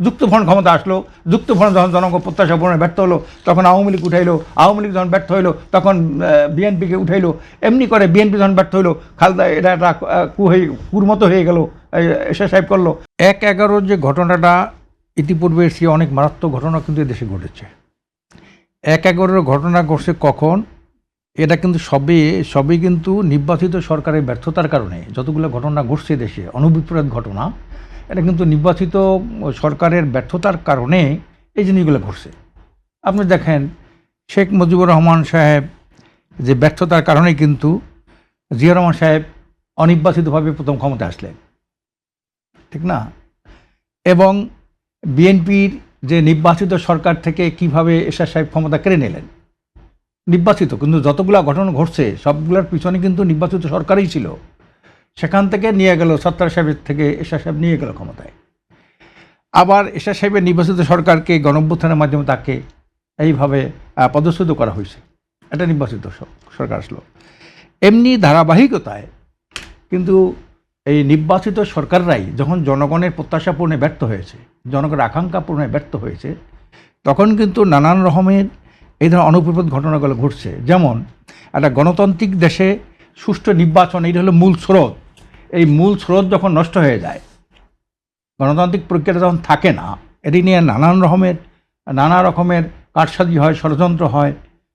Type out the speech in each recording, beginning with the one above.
যুক্তফ্রন্ট ক্ষমতা আসলো, যুক্তফ্রন্ট যখন জনগণ প্রত্যাশা পূরণে ব্যর্থ হলো তখন আওয়ামী লীগ উঠাইলো, আওয়ামী লীগ যখন ব্যর্থ হইলো তখন বিএনপিকে উঠাইলো, এমনি করে বিএনপি যখন ব্যর্থ হইলো খালদা এটা একটা কুর মতো হয়ে গেল, এসে সাহেব করলো। ১/১১ যে ঘটনাটা ইতিপূর্বে সে অনেক মারাত্মক ঘটনা কিন্তু দেশে ঘটেছে। ১/১১ ঘটনা ঘটছে কখন, এটা কিন্তু সবই কিন্তু নির্বাচিত সরকারের ব্যর্থতার কারণে যতগুলো ঘটনা ঘটছে দেশে, অনভিপ্রেত ঘটনা, এটা কিন্তু নির্বাচিত সরকারের ব্যর্থতার কারণে এই জিনিসগুলো ঘটছে। আপনি দেখেন শেখ মুজিবুর রহমান সাহেব যে ব্যর্থতার কারণে কিন্তু জিয়া রহমান সাহেব অনির্বাচিতভাবে প্রথম ক্ষমতায় আসলেন, ঠিক না? এবং বিএনপির যে নির্বাচিত সরকার থেকে কিভাবে এরশাদ সাহেব ক্ষমতা কেড়ে নিলেন, নির্বাচিত কিন্তু যতগুলো ঘটনা ঘটছে সবগুলোর পিছনে কিন্তু নির্বাচিত সরকারই ছিল। সেখান থেকে নিয়ে গেল সত্তার সাহেবের থেকে এরশাদ সাহেব নিয়ে গেল ক্ষমতায়। আবার এরশাদ সাহেবের নির্বাচিত সরকারকে গণঅভ্যুত্থানের মাধ্যমে তাকে এইভাবে পদচ্যুত করা হয়েছে, এটা নির্বাচিত সরকার আসলো। এমনি ধারাবাহিকতায় কিন্তু এই নির্বাচিত সরকাররাই যখন জনগণের প্রত্যাশা পূরণে ব্যর্থ হয়েছে, জনগণের আকাঙ্ক্ষা পূরণে ব্যর্থ হয়েছে, তখন কিন্তু নানান রকমের এই ধরনের অনুপ্রবেশ ঘটনাগুলো ঘটছে। যেমন একটা গণতান্ত্রিক দেশে সুষ্ঠু নির্বাচন, এইটা হলো মূল স্রোত। এই মূল স্রোত যখন নষ্ট হয়ে যায়, গণতান্ত্রিক প্রক্রিয়াটা যখন থাকে না, এটি নিয়ে নানা রকমের কারসাজি হয়, ষড়যন্ত্র হয়,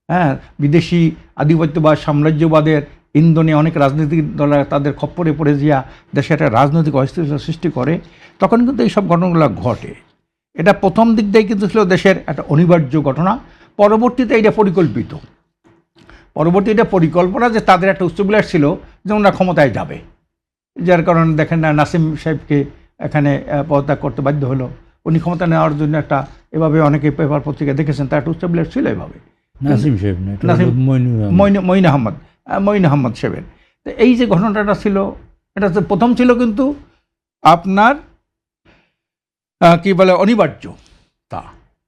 হ্যাঁ, বিদেশি আধিপত্যবাদ সাম্রাজ্যবাদের ইন্ধনে অনেক রাজনৈতিক দলের তাদের খপ্পরে পড়ে গিয়া দেশে একটা রাজনৈতিক অস্থিরতা সৃষ্টি করে, তখন কিন্তু এইসব ঘটনাগুলো ঘটে। এটা প্রথম দিক দিয়ে কিন্তু ছিল দেশের একটা অনিবার্য ঘটনা। পরবর্তীতে এটা পরিকল্পনা যে তাদের একটা উচ্চবিলাস ছিল যে ওনারা ক্ষমতায় যাবে, যার কারণে দেখেন না নাসিম সাহেবকে এখানে পদত্যাগ করতে বাধ্য হলো। উনি ক্ষমতা নেওয়ার জন্য একটা এভাবে অনেকে পেপার পত্রিকা দেখেছেন, তার একটা উচ্চবিলাস ছিল এভাবে। নাসিম সাহেব মঈন আহমদ সাহেবের। তো এই যে ঘটনাটা ছিল, এটা প্রথম ছিল কিন্তু আপনার কি বলে অনিবার্যতা,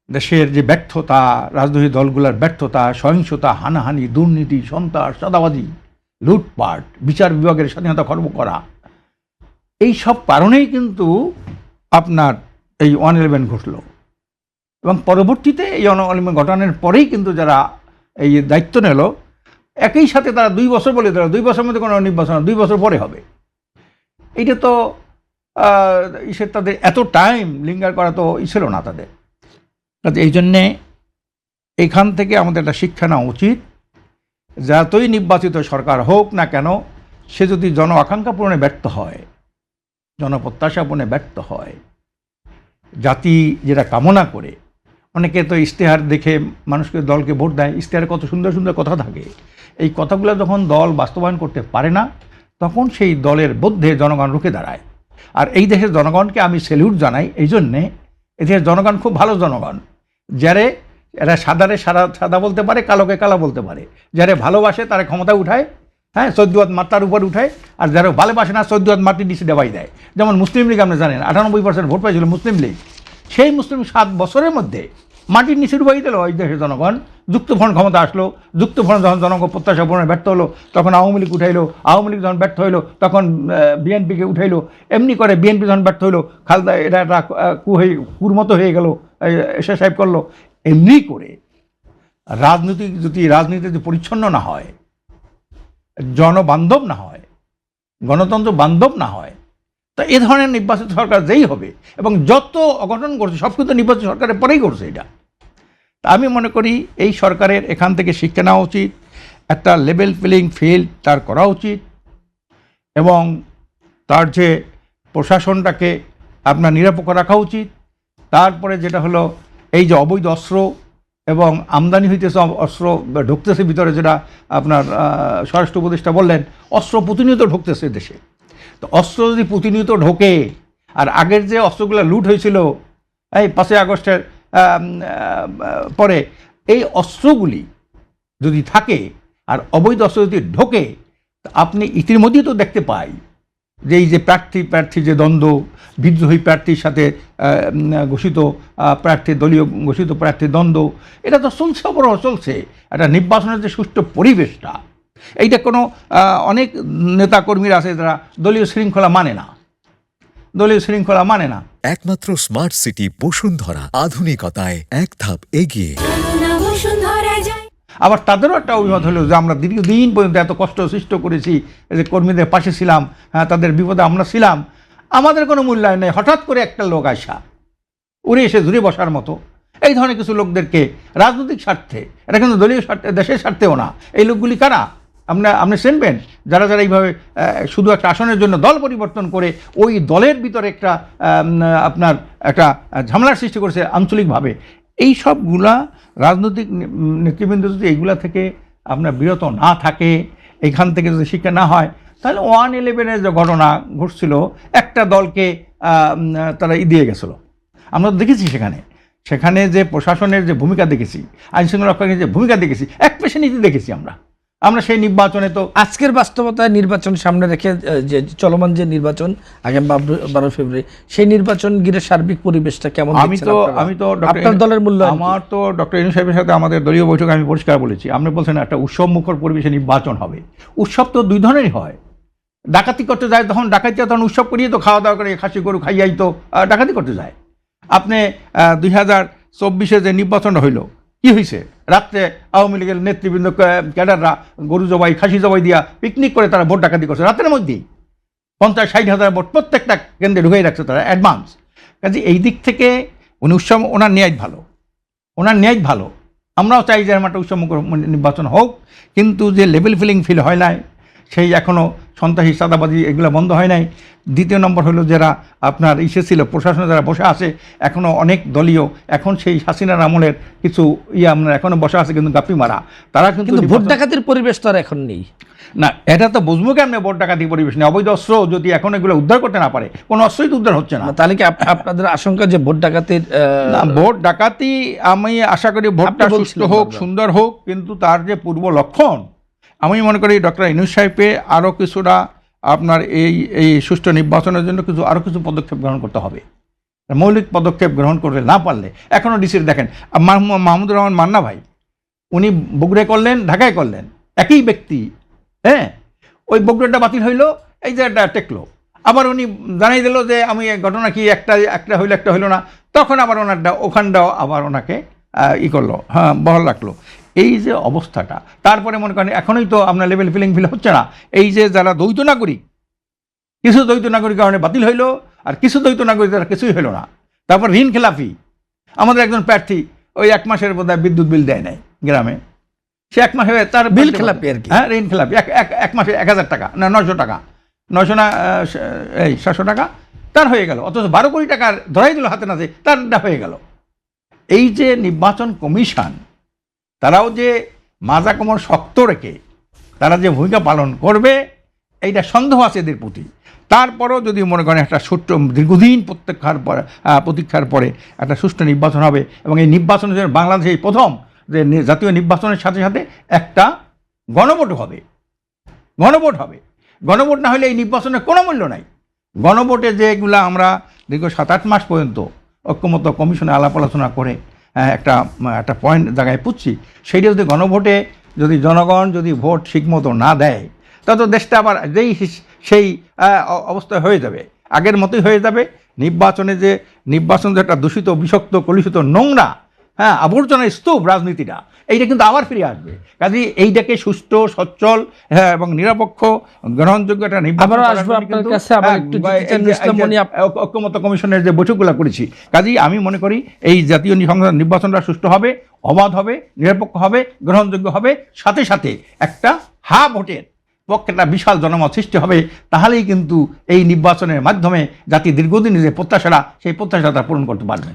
দেশের যে ব্যর্থতা, রাজনৈতিক দলগুলোর ব্যর্থতা, সহিংসতা, হানাহানি, দুর্নীতি, সন্ত্রাস, চাঁদাবাজি, লুটপাট, বিচার বিভাগের স্বাধীনতা খর্ব করা, এই সব কারণেই কিন্তু আপনার এই 1/11 ঘটল। এবং পরবর্তীতে এই 1/11 ঘটনার পরেই কিন্তু যারা এই দায়িত্ব নিল, একই সাথে তারা 2 বছর বলে দিল 2 বছরের মধ্যে কোনো নির্বাচন 2 বছর পরে হবে। এইটা তো তাদের এত টাইম লিঙ্গার করা তো ছিল না তাদের। এই জন্যে এখান থেকে আমাদের একটা শিক্ষা নেওয়া উচিত, যতই নির্বাচিত সরকার হোক না কেন, সে যদি জন আকাঙ্ক্ষা পূরণে ব্যর্থ হয়, জনপ্রত্যাশা পূরণে ব্যর্থ হয়, জাতি যেটা কামনা করে, অনেকে তো ইশতেহার দেখে মানুষকে দলকে ভোট দেয়, ইশতেহারে কত সুন্দর সুন্দর কথা থাকে, এই কথাগুলো যখন দল বাস্তবায়ন করতে পারে না, তখন সেই দলের মধ্যে জনগণ রুখে দাঁড়ায়। আর এই দেশের জনগণকে আমি স্যালিউট জানাই, এই জন্যে এদেশের জনগণ খুব ভালো জনগণ, যারে এরা সাদারে সাদা বলতে পারে, কালোকে কালো বলতে পারে, যারা ভালোবাসে তারা ক্ষমতা উঠায়, হ্যাঁ, 14 হাত মাত্রার উপর উঠায়, আর যারা ভালোবাসে না 14 হাত মাটির নিচে দেওয়াই দেয়। যেমন মুসলিম লীগ আপনি জানেন 98% ভোট পাইছিল মুসলিম লীগ, সেই মুসলিম 7 বছরের মধ্যে মাটির নিচে ডুবাই দিল এই দেশের জনগণ। যুক্তফ্রন্ট ক্ষমতা আসলো, যুক্তফ্রন্ট যখন জনগণ প্রত্যাশা পূরণে ব্যর্থ হলো তখন আওয়ামী লীগ উঠাইলো, আওয়ামী লীগ যখন ব্যর্থ হইলো তখন বিএনপিকে উঠাইলো, এমনি করে বিএনপি যখন ব্যর্থ হইলো খালদা এটা একটা কুর মতো হয়ে গেল, এরশাদ সাহেব করলো। এমনি করে রাজনীতি যদি পরিচ্ছন্ন না হয়, জনবান্ধব না হয়, গণতন্ত্র বান্ধব না হয়, তা এ ধরনের নির্বাচিত সরকার যেই হবে, এবং যত অঘটন করছে সব কিন্তু নির্বাচিত সরকারের পরেই করছে। এটা তা আমি মনে করি এই সরকারের এখান থেকে শিক্ষা নেওয়া উচিত, একটা লেভেল প্লেইং ফিল্ড তার করা উচিত, এবং তার যে প্রশাসনটাকে আপনার নিরপেক্ষ রাখা উচিত। তারপরে যেটা হলো এই যে অবৈধ অস্ত্র এবং আমদানি হইতেছে, অস্ত্র ঢুকতেছে ভিতরে, যেটা আপনার স্বরাষ্ট্র উপদেষ্টা বললেন, অস্ত্র প্রতিনিয়ত ঢুকতেছে দেশে। তো অস্ত্র যদি প্রতিনিয়ত ঢোকে, আর আগের যে অস্ত্রগুলো লুট হয়েছিল এই 5ই আগস্টের পরে, এই অস্ত্রগুলি যদি থাকে আর অবৈধ অস্ত্র যদি ঢোকে, আপনি ইতিমধ্যেই তো দেখতে পাই যে এই যে প্রার্থী যে দ্বন্দ্ব, বিদ্রোহী প্রার্থীর সাথে ঘোষিত প্রার্থী, দলীয় ঘোষিত প্রার্থীর দ্বন্দ্ব, এটা তো চলছে, অপরহ চলছে। একটা নির্বাচনের যে সুষ্ঠু পরিবেশটা, এইটা কোনো অনেক নেতাকর্মীরা আছে যারা দলীয় শৃঙ্খলা মানে না, একমাত্র স্মার্ট সিটি বসুন্ধরা, আধুনিকতায় এক ধাপ এগিয়ে। আবার তাদেরও একটা অভিমত হলো যে আমরা দীর্ঘদিন পর্যন্ত এত কষ্ট সৃষ্ট করেছি, যে কর্মীদের পাশে ছিলাম, হ্যাঁ, তাদের বিপদে আমরা ছিলাম, আমাদের কোনো মূল্যায়ন নেই। হঠাৎ করে একটা লোক আসা উড়ে এসে ধরে বসার মতো এই ধরনের কিছু লোকদেরকে রাজনৈতিক স্বার্থে, এটা কিন্তু দলীয় স্বার্থে, দেশের স্বার্থেও না। এই লোকগুলি কারা আপনি চিনবেন? যারা যারা এইভাবে শুধু একটা আসনের জন্য দল পরিবর্তন করে ওই দলের ভিতরে একটা আপনার একটা ঝামেলার সৃষ্টি করেছে আঞ্চলিকভাবে। এই সবগুলা রাজনৈতিক নেতৃবৃন্দ যদি এইগুলা থেকে আপনার বিরত না থাকে, এইখান থেকে যদি শিক্ষা না হয়, তাহলে 1/11-এর যে ঘটনা ঘটছিল, একটা দলকে তারা দিয়ে গেছিলো। আমরা তো দেখেছি সেখানে যে প্রশাসনের যে ভূমিকা দেখেছি, আইনশৃঙ্খলা রক্ষাকারীর যে ভূমিকা দেখেছি, এক পেশে নীতি দেখেছি আমরা সেই নির্বাচনে। তো আজকের বাস্তবতায় নির্বাচন সামনে রেখে যে চলমান যে নির্বাচন আগামী 12 ফেব্রুয়ারি, সেই নির্বাচন ঘিরে সার্বিক পরিবেশটা কেমন? আমি তো আপনার দলের মূল্য, আমার তো ডক্টর ইউনূস সাহেবের সাথে আমাদের দলীয় বৈঠকে আমি পরিষ্কার বলেছি, আপনি বলছেন একটা উৎসব মুখর পরিবেশে নির্বাচন হবে। উৎসব তো দুই ধরনেরই হয়। ডাকাতি করতে যায় তখন ডাকাতিরা তখন উৎসব করিয়ে তো খাওয়া দাওয়া করে খাসি গরু খাইয়াই তো ডাকাতি করতে যায়। আপনি 2024-এ যে নির্বাচনটা হইল, কি হয়েছে? রাত্রে আওয়ামী লীগের নেতৃবৃন্দ ক্যাডাররা গরু জবাই খাসি জবাই দিয়া পিকনিক করে তারা ভোট ডাকাতি করছে রাতের মধ্যেই। 50-60 হাজার ভোট প্রত্যেকটা কেন্দ্রে ঢুকাই রাখছে তারা অ্যাডভান্স। কাজে এই দিক থেকে উনি উৎসব, ওনার ন্যায় ভালো। আমরাও চাই যে একটা উৎসব নির্বাচন হোক, কিন্তু যে লেভেল ফিল হয় নাই, সেই এখনও সন্ত্রাসী চাঁদাবাজি এগুলো বন্ধ হয় নাই। দ্বিতীয় নম্বর হলো যারা আপনার ছিল প্রশাসনে যারা বসে আছে, এখনও অনেক দলীয়, এখন সেই হাসিনার আমলের কিছু আপনার এখনও বসে আছে কিন্তু গাপ্পি মারা, তারা কিন্তু ভোট ডাকাতির পরিবেশ তো আর এখন নেই না। এটা তো বুঝবো কেমন ভোট ডাকাতি পরিবেশ নেই? অবৈধ অস্ত্র যদি এখন এগুলো উদ্ধার করতে না পারে, কোনো অস্ত্রই তো উদ্ধার হচ্ছে না। তাহলে কি আপনাদের আশঙ্কা যে ভোট ডাকাতি? আমি আশা করি ভোটটা সুষ্ঠু হোক, সুন্দর হোক, কিন্তু তার যে পূর্ব লক্ষণ, আমি মনে করি ডক্টর ইউনূস সাহেবকে আরও কিছুটা আপনার এই সুষ্ঠু নির্বাচনের জন্য আরও কিছু পদক্ষেপ গ্রহণ করতে হবে। মৌলিক পদক্ষেপ গ্রহণ করতে না পারলে, এখনও ডিসির দেখেন মাহমুদুর রহমান মান্না ভাই, উনি বগুড়ায় করলেন, ঢাকায় করলেন, একই ব্যক্তি, হ্যাঁ, ওই বগুড়াটা বাতিল হইলো, এই যে একটা টেকলো, আবার উনি জানাই দিল যে আমি ঘটনা কি একটা হইলো একটা হইলো না, তখন আবার ওখানটাও আবার ওনাকে করলো, হ্যাঁ, বহাল রাখলো। এই যে অবস্থাটা, তারপরে মনে করেন এখনই তো আপনার লেভেল ফিল হচ্ছে না। এই যে যারা দ্বৈত নাগরিক, কিছু দ্বৈত নাগরিক কারণে বাতিল হইলো, আর কিছু দ্বৈত নাগরিক তারা কিছুই হইলো না। তারপর ঋণ খেলাফি, আমাদের একজন প্রার্থী ওই 1 মাসের বোধহয় বিদ্যুৎ বিল দেয় নাই গ্রামে, সে 1 মাস হয়ে তার বিল খেলাপি আর কি, হ্যাঁ, ঋণ খেলাপি, 1 মাসে 1000 টাকা না 900 টাকা, 900 না 700 টাকা তার হয়ে গেল, অথচ 12 কোটি টাকা ধরাই দিল হাতে নাতে, তারটা হয়ে গেল। এই যে নির্বাচন কমিশন, তারাও যে মাজা কোমর শক্ত রেখে তারা যে ভূমিকা পালন করবে, এইটা সন্দেহ আছে এদের প্রতি। তারপরও যদি মনে করেন একটা দীর্ঘদিন প্রতীক্ষার পরে একটা সুষ্ঠু নির্বাচন হবে, এবং এই নির্বাচনের জন্য বাংলাদেশে প্রথম যে জাতীয় নির্বাচনের সাথে সাথে একটা গণভোট হবে। গণভোট না হলে এই নির্বাচনের কোনো মূল্য নাই। গণভোটে যেগুলো আমরা দীর্ঘ 7-8 মাস পর্যন্ত ঐক্যমত্য কমিশনে আলাপ আলোচনা করে একটা পয়েন্ট জায়গায় পুচ্ছি, সেইটা যদি গণভোটে যদি জনগণ যদি ভোট ঠিকমতো না দেয়, তত দেশটা আবার সেই অবস্থায় হয়ে যাবে, আগের মতোই হয়ে যাবে। নির্বাচন যে একটা দূষিত, বিষাক্ত, কলুষিত, নোংরা, হ্যাঁ, আবর্জনার স্তূপ রাজনীতিটা, এইটা কিন্তু আবার ফিরে আসবে। কাজে এইটাকে সুষ্ঠু, সচ্ছল, হ্যাঁ, এবং নিরপেক্ষ, গ্রহণযোগ্য একটা নির্বাচন, ঐক্যমত্য কমিশনের যে বৈঠকগুলো করেছি, কাজেই আমি মনে করি এই জাতীয় নির্বাচনটা সুষ্ঠু হবে, অবাধ হবে, নিরপেক্ষ হবে, গ্রহণযোগ্য হবে, সাথে সাথে একটা ভোটের পক্ষে একটা বিশাল জনমত সৃষ্টি হবে। তাহলেই কিন্তু এই নির্বাচনের মাধ্যমে জাতি দীর্ঘদিন যে প্রত্যাশাটা, সেই প্রত্যাশাটা পূরণ করতে পারবে।